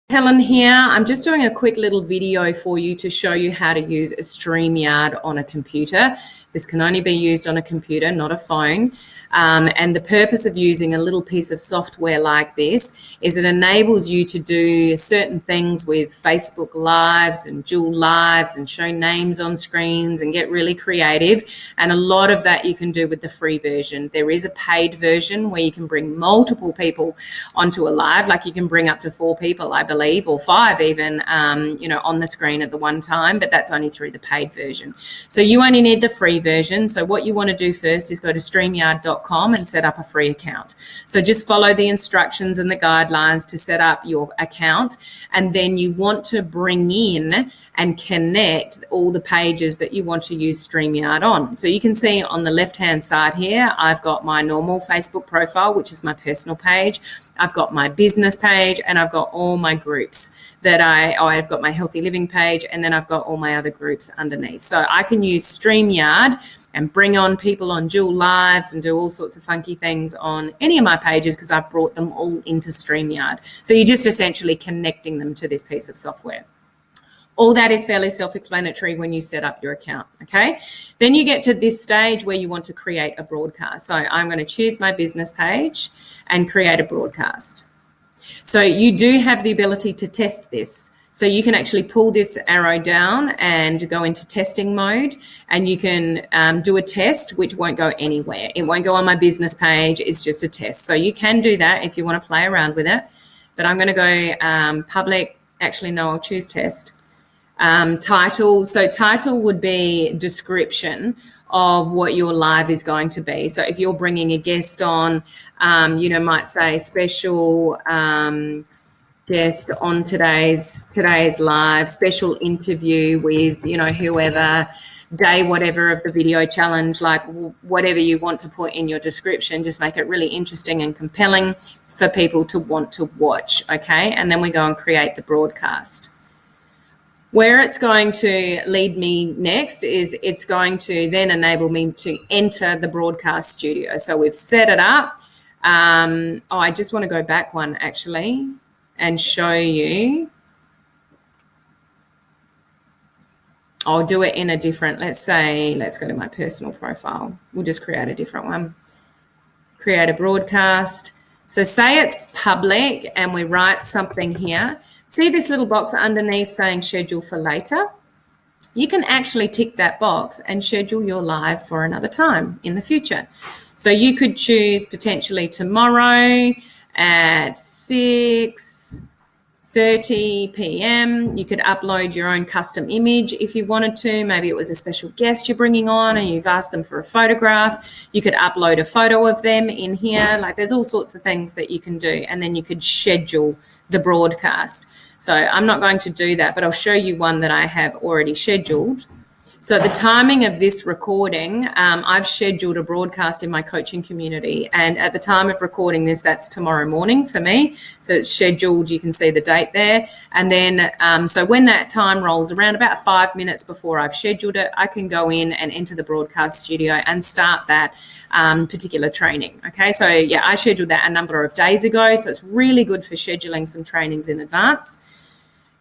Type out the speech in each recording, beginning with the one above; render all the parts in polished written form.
Helen here. I'm just doing a quick little video for you to show you how to use a Streamyard on a computer. This can only be used on a computer, not a phone. And the purpose of using a little piece of software like this is it enables you to do certain things with Facebook Lives and dual lives and show names on screens and get really creative. And a lot of that you can do with the free version. There is a paid version where you can bring multiple people onto a live, like you can bring up to 4 people, I believe, or 5 even, on the screen at the one time, but that's only through the paid version. So you only need the free version. So what you want to do first is go to streamyard.com and set up a free account. So just follow the instructions and the guidelines to set up your account, and then you want to bring in and connect all the pages that you want to use StreamYard on. So you can see on the left-hand side here, I've got my normal Facebook profile, which is my personal page. I've got my business page, and I've got all my groups that I've got my healthy living page, and then I've got all my other groups underneath. So I can use StreamYard and bring on people on dual lives and do all sorts of funky things on any of my pages because I've brought them all into StreamYard. So you're just essentially connecting them to this piece of software. All that is fairly self-explanatory when you set up your account, okay? Then you get to this stage where you want to create a broadcast. So I'm going to choose my business page and create a broadcast. So you do have the ability to test this. So you can actually pull this arrow down and go into testing mode, and you can do a test which won't go anywhere. It won't go on my business page. It's just a test. So you can do that if you want to play around with it. But I'm going to go public. Actually, no, I'll choose test. Title. So title would be description of what your live is going to be. So if you're bringing a guest on, might say special guest on today's live, special interview with, whoever, day whatever of the video challenge, like whatever you want to put in your description, just make it really interesting and compelling for people to want to watch, okay? And then we go and create the broadcast. Where it's going to lead me next is it's going to then enable me to enter the broadcast studio. So we've set it up. I just want to go back one actually and show you. I'll do it in a different, let's go to my personal profile. We'll just create a different one. Create a broadcast. So say it's public and we write something here. See this little box underneath saying schedule for later? You can actually tick that box and schedule your live for another time in the future. So you could choose potentially tomorrow at 6:30 p.m. You could upload your own custom image if you wanted to. Maybe it was a special guest you're bringing on and you've asked them for a photograph. You could upload a photo of them in here. Like there's all sorts of things that you can do. And then you could schedule the broadcast. So I'm not going to do that, but I'll show you one that I have already scheduled. So at the timing of this recording, I've scheduled a broadcast in my coaching community. And at the time of recording this, that's tomorrow morning for me. So it's scheduled. You can see the date there. And then, so when that time rolls around, about 5 minutes before I've scheduled it, I can go in and enter the broadcast studio and start that particular training. Okay, so yeah, I scheduled that a number of days ago. So it's really good for scheduling some trainings in advance.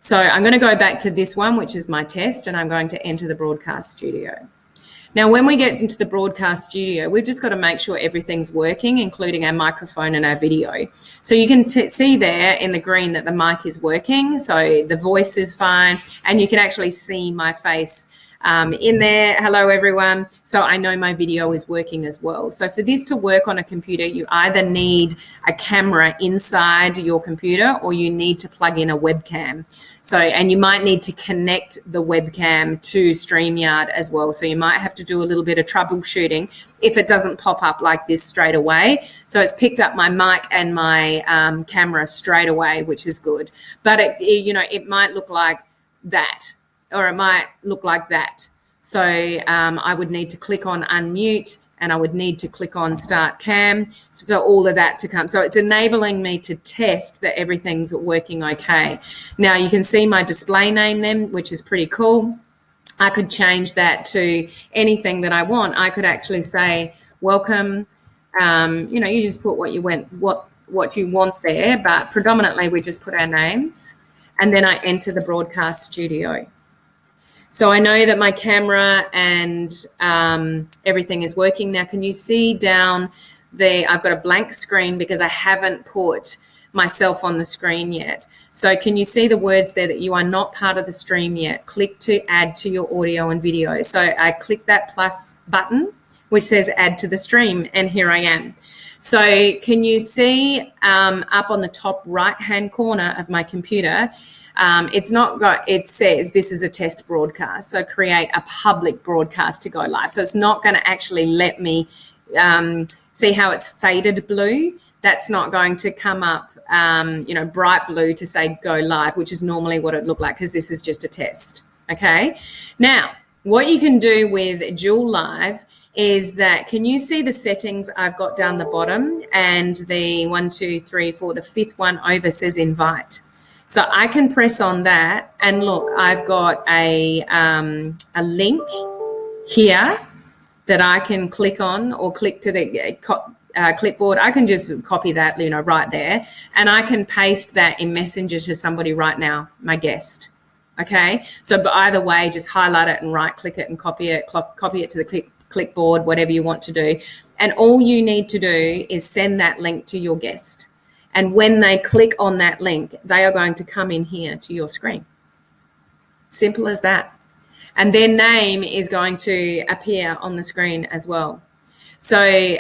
So I'm going to go back to this one, which is my test, and I'm going to enter the broadcast studio. Now, when we get into the broadcast studio, we've just got to make sure everything's working, including our microphone and our video. So you can see there in the green that the mic is working. So the voice is fine, and you can actually see my face in there. Hello, everyone. So I know my video is working as well. So for this to work on a computer, you either need a camera inside your computer or you need to plug in a webcam. So, and you might need to connect the webcam to StreamYard as well. So you might have to do a little bit of troubleshooting if it doesn't pop up like this straight away. So it's picked up my mic and my camera straight away, which is good. But it might look like that, or it might look like that. So I would need to click on unmute, and I would need to click on start cam for all of that to come. So it's enabling me to test that everything's working okay. Now you can see my display name then, which is pretty cool. I could change that to anything that I want. I could actually say welcome. You just put what you want there, but predominantly we just put our names. and then I enter the broadcast studio. So I know that my camera and everything is working now. Can you see down there? I've got a blank screen because I haven't put myself on the screen yet. So can you see the words there that you are not part of the stream yet? Click to add to your audio and video. So I click that plus button, which says add to the stream, and here I am. So can you see up on the top right-hand corner of my computer, it says this is a test broadcast. So create a public broadcast to go live. So it's not going to actually let me see how it's faded blue. That's not going to come up, bright blue to say go live, which is normally what it looked like, because this is just a test. Okay. Now, what you can do with Dual Live is that, can you see the settings I've got down the bottom, and the 1, 2, 3, 4, the fifth one over says invite. So I can press on that, and look, I've got a link here that I can click on, or click to the clipboard. I can just copy that, right there, and I can paste that in Messenger to somebody right now, my guest. Okay, so but either way, just highlight it and right click it and copy it to the clipboard, whatever you want to do. And all you need to do is send that link to your guest. And when they click on that link, they are going to come in here to your screen. Simple as that. And their name is going to appear on the screen as well. So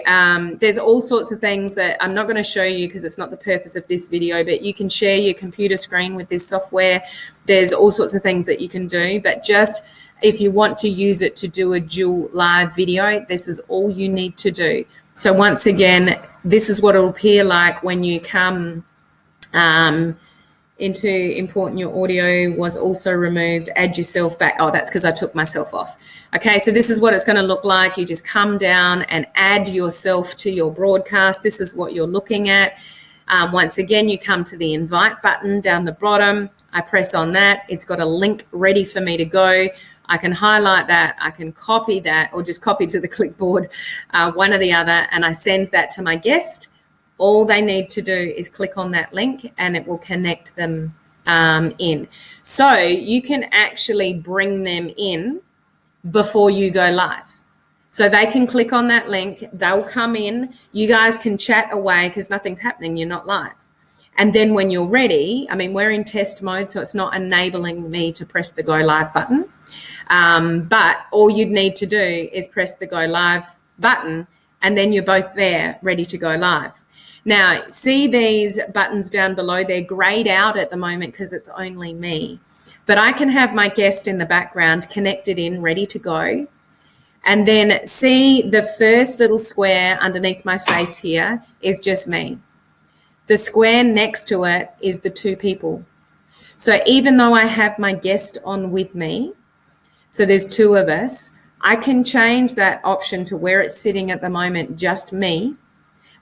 there's all sorts of things that I'm not going to show you because it's not the purpose of this video, but you can share your computer screen with this software. There's all sorts of things that you can do, but just if you want to use it to do a dual live video, this is all you need to do. So once again, this is what it'll appear like when you come into import, and your audio was also removed, add yourself back. Oh, that's because I took myself off. Okay, so this is what it's going to look like. You just come down and add yourself to your broadcast. This is what you're looking at. Once again, you come to the invite button down the bottom. I press on that. It's got a link ready for me to go. I can highlight that, I can copy that, or just copy to the clipboard, one or the other, and I send that to my guest. All they need to do is click on that link and it will connect them in. So you can actually bring them in before you go live. So they can click on that link, they'll come in, you guys can chat away because nothing's happening, you're not live. And then when you're ready, we're in test mode, so it's not enabling me to press the go live button. But all you'd need to do is press the go live button, and then you're both there ready to go live. Now, see these buttons down below? They're grayed out at the moment because it's only me. But I can have my guest in the background connected in, ready to go. And then see the first little square underneath my face here is just me. The square next to it is the two people. So even though I have my guest on with me, so there's two of us, I can change that option to where it's sitting at the moment, just me,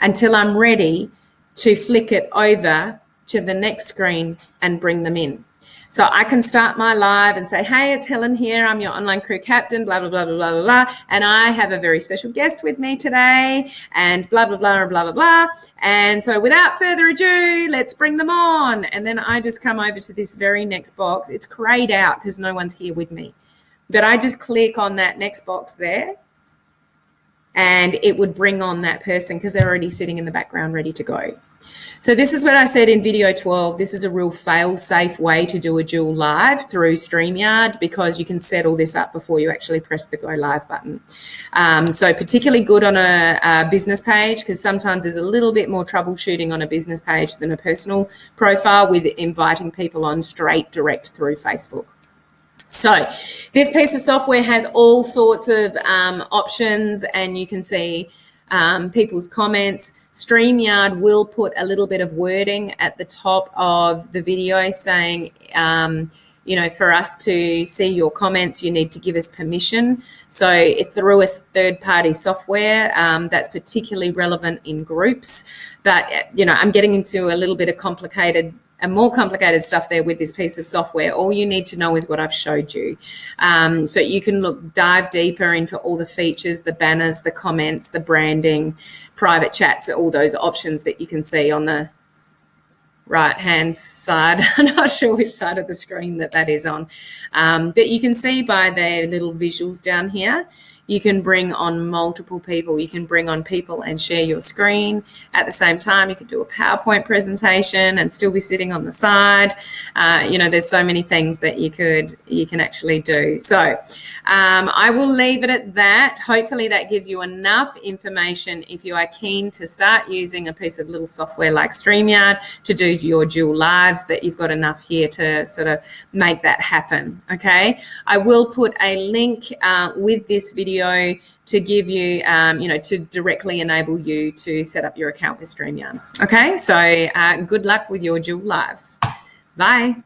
until I'm ready to flick it over to the next screen and bring them in. So I can start my live and say, hey, it's Helen here. I'm your online crew captain, blah, blah, blah, blah, blah, blah. And I have a very special guest with me today and blah, blah, blah, blah, blah, blah. And so without further ado, let's bring them on. And then I just come over to this very next box. It's grayed out because no one's here with me. But I just click on that next box there and it would bring on that person because they're already sitting in the background ready to go. So this is what I said in video 12. This is a real fail-safe way to do a dual live through Streamyard because you can set all this up before you actually press the go live button. So particularly good on a business page because sometimes there's a little bit more troubleshooting on a business page than a personal profile with inviting people on straight direct through Facebook. So this piece of software has all sorts of options and you can see people's comments. Streamyard will put a little bit of wording at the top of the video saying, for us to see your comments, you need to give us permission. So it's through a third-party software that's particularly relevant in groups. But, I'm getting into a little bit of more complicated stuff there with this piece of software. All you need to know is what I've showed you. So you can dive deeper into all the features, the banners, the comments, the branding, private chats, all those options that you can see on the right hand side. I'm not sure which side of the screen that is on, but you can see by the little visuals down here, you can bring on multiple people. You can bring on people and share your screen at the same time. You could do a PowerPoint presentation and still be sitting on the side. There's so many things that you can actually do. So I will leave it at that. Hopefully that gives you enough information if you are keen to start using a piece of little software like Streamyard to do your dual lives, that you've got enough here to sort of make that happen. Okay, I will put a link with this video to give you, to directly enable you to set up your account with Streamyard. Okay, so good luck with your dual lives. Bye.